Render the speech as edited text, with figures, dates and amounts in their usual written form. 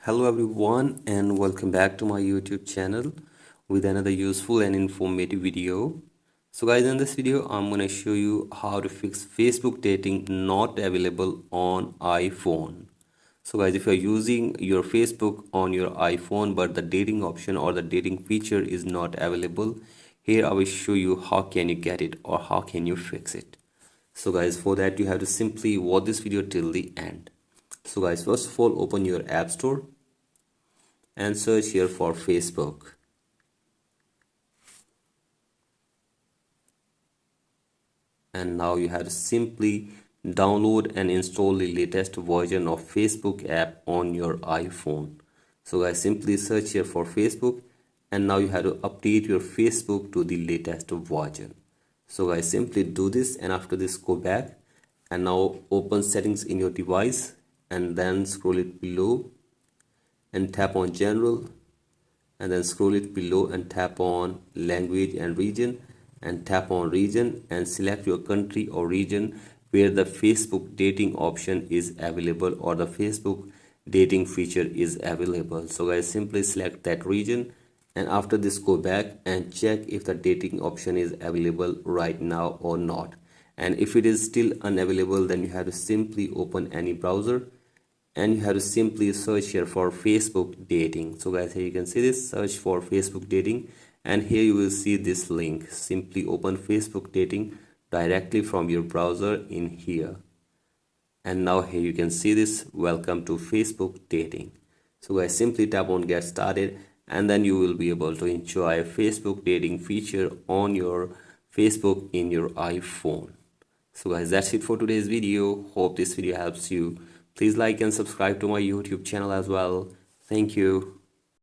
Hello everyone and welcome back to my YouTube channel with another useful and informative video. So guys, in this video I'm going to show you how to fix Facebook dating not available on iPhone. So guys, if you're using your Facebook on your iPhone but the dating option or the dating feature is not available, here I will show you how can you get it or how can you fix it. So guys, for that you have to simply watch this video till the end. So guys, first of all, open your App Store and search here for Facebook. And now you have to simply download and install the latest version of Facebook app on your iPhone. So guys, simply search here for Facebook and now you have to update your Facebook to the latest version. So guys, simply do this and after this go back and now open settings in your device and then scroll it below and tap on general and then scroll it below and tap on language and region and tap on region and select your country or region where the Facebook dating option is available or the Facebook dating feature is available. So guys, simply select that region and after this go back and check if the dating option is available right now or not. And if it is still unavailable, then you have to simply open any browser and you have to simply search here for Facebook dating. So guys, here you can see this, search for Facebook dating and here you will see this link. Simply open Facebook dating directly from your browser in here. And now here you can see this, welcome to Facebook dating. So guys, simply tap on get started and then you will be able to enjoy Facebook dating feature on your Facebook in your iPhone. So guys, that's it for today's video. Hope this video helps you. Please like and subscribe to my YouTube channel as well. Thank you.